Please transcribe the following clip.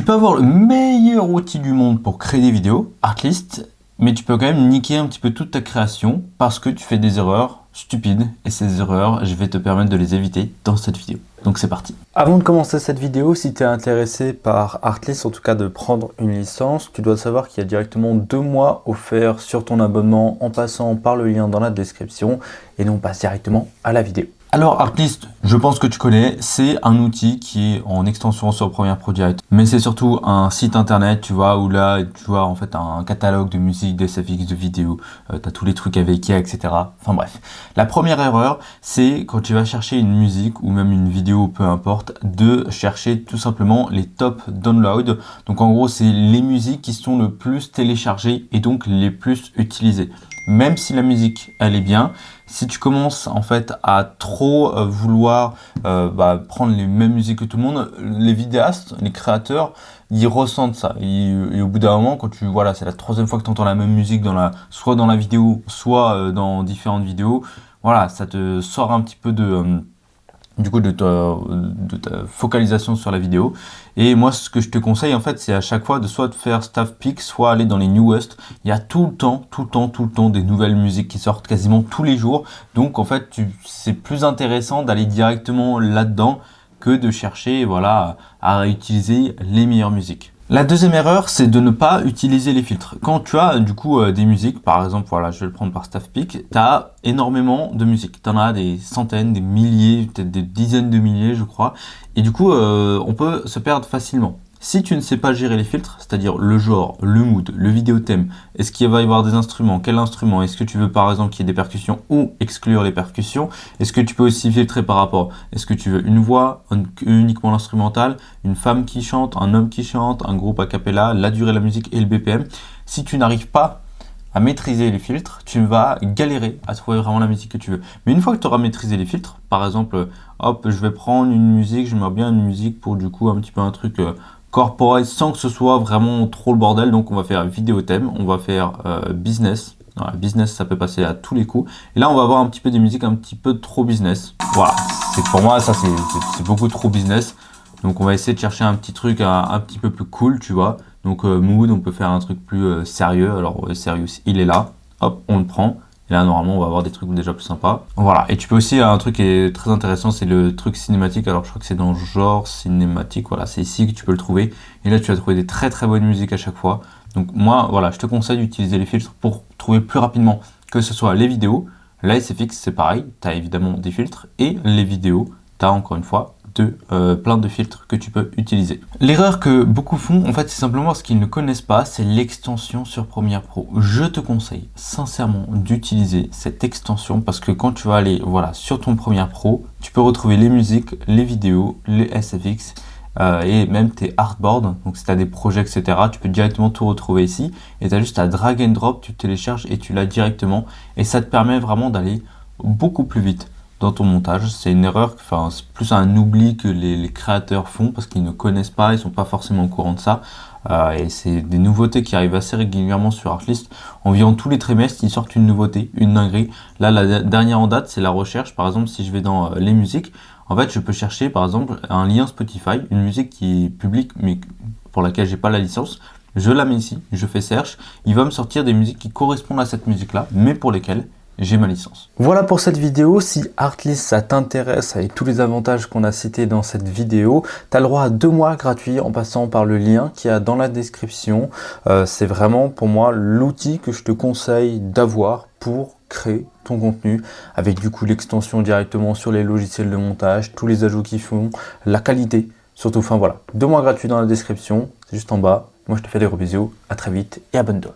peux avoir le meilleur outil du monde pour créer des vidéos, Artlist, mais tu peux quand même niquer un petit peu toute ta création parce que tu fais des erreurs stupides. Et ces erreurs, je vais te permettre de les éviter dans cette vidéo. Donc c'est parti. Avant de commencer cette vidéo, si tu es intéressé par Artlist, en tout cas de prendre une licence, tu dois savoir qu'il y a directement 2 mois offerts sur ton abonnement en passant par le lien dans la description et nous on passe directement à la vidéo. Alors Artlist, je pense que tu connais, c'est un outil qui est en extension sur Premiere Pro Direct. Mais c'est surtout un site internet, tu vois, où là, tu vois en fait un catalogue de musique, de SFX, de vidéos, tu as tous les trucs avec IA, etc. Enfin bref. La première erreur, c'est quand tu vas chercher une musique ou même une vidéo, peu importe, de chercher tout simplement les top downloads. Donc en gros, c'est les musiques qui sont le plus téléchargées et donc les plus utilisées. Même si la musique, elle est bien, si tu commences en fait à trop vouloir prendre les mêmes musiques que tout le monde, les vidéastes, les créateurs, ils ressentent ça. Et au bout d'un moment, quand voilà, c'est la 3e fois que tu entends la même musique soit dans la vidéo, soit dans différentes vidéos, voilà, ça te sort un petit peu de ta focalisation sur la vidéo. Et moi, ce que je te conseille, en fait, c'est à chaque fois de soit de faire staff pick, soit aller dans les newest. Il y a tout le temps des nouvelles musiques qui sortent quasiment tous les jours. Donc, en fait, c'est plus intéressant d'aller directement là-dedans que de chercher, voilà, à réutiliser les meilleures musiques. La deuxième erreur, c'est de ne pas utiliser les filtres. Quand tu as du coup des musiques, par exemple, voilà, je vais le prendre par Staff Pick, tu as énormément de musique. Tu en as des centaines, des milliers, peut-être des dizaines de milliers, je crois. Et du coup, on peut se perdre facilement. Si tu ne sais pas gérer les filtres, c'est-à-dire le genre, le mood, le vidéo thème, est-ce qu'il va y avoir des instruments, quel instrument, est-ce que tu veux par exemple qu'il y ait des percussions ou exclure les percussions, est-ce que tu peux aussi filtrer par rapport, est-ce que tu veux une voix, uniquement l'instrumental, une femme qui chante, un homme qui chante, un groupe a cappella, la durée de la musique et le BPM. Si tu n'arrives pas à maîtriser les filtres, tu vas galérer à trouver vraiment la musique que tu veux. Mais une fois que tu auras maîtrisé les filtres, par exemple, hop, je vais prendre une musique, j'aimerais bien une musique pour du coup un petit peu un truc corporate sans que ce soit vraiment trop le bordel. Donc on va faire vidéo thème, on va faire business. Voilà, business, ça peut passer à tous les coups. Et là on va avoir un petit peu des musiques un petit peu trop business. Voilà, pour moi ça c'est beaucoup trop business. Donc on va essayer de chercher un petit truc un petit peu plus cool, tu vois. Donc mood, on peut faire un truc plus sérieux. Alors sérieux, il est là, hop, on le prend. Et là, normalement, on va avoir des trucs déjà plus sympas. Voilà. Et tu peux aussi, un truc qui est très intéressant, c'est le truc cinématique. Alors, je crois que c'est dans genre cinématique. Voilà, c'est ici que tu peux le trouver. Et là, tu vas trouver des très très bonnes musiques à chaque fois. Donc, moi, voilà, je te conseille d'utiliser les filtres pour trouver plus rapidement que ce soit les vidéos. La SFX, c'est pareil. Tu as évidemment des filtres. Et les vidéos, tu as encore une fois plein de filtres que tu peux utiliser. L'erreur que beaucoup font, en fait, c'est simplement ce qu'ils ne connaissent pas, c'est l'extension sur Premiere Pro. Je te conseille sincèrement d'utiliser cette extension parce que quand tu vas aller sur ton Premiere Pro, tu peux retrouver les musiques, les vidéos, les SFX et même tes artboards. Donc si tu as des projets, etc., tu peux directement tout retrouver ici et tu as juste à drag and drop, tu télécharges et tu l'as directement et ça te permet vraiment d'aller beaucoup plus vite dans ton montage. C'est une erreur, enfin c'est plus un oubli que les créateurs font parce qu'ils ne connaissent pas, ils sont pas forcément au courant de ça. Et c'est des nouveautés qui arrivent assez régulièrement sur Artlist. Environ tous les trimestres, ils sortent une nouveauté, une dinguerie. Là, la dernière en date, c'est la recherche. Par exemple, si je vais dans les musiques, en fait, je peux chercher par exemple un lien Spotify, une musique qui est publique mais pour laquelle j'ai pas la licence. Je la mets ici, je fais search, il va me sortir des musiques qui correspondent à cette musique-là, mais pour lesquelles j'ai ma licence. Voilà pour cette vidéo. Si Artlist ça t'intéresse avec tous les avantages qu'on a cités dans cette vidéo, tu as le droit à 2 mois gratuits en passant par le lien qu'il y a dans la description. C'est vraiment pour moi l'outil que je te conseille d'avoir pour créer ton contenu avec du coup l'extension directement sur les logiciels de montage, tous les ajouts qu'ils font, la qualité surtout. Enfin voilà, 2 mois gratuits dans la description, c'est juste en bas. Moi je te fais des gros bisous, à très vite et abonne-toi.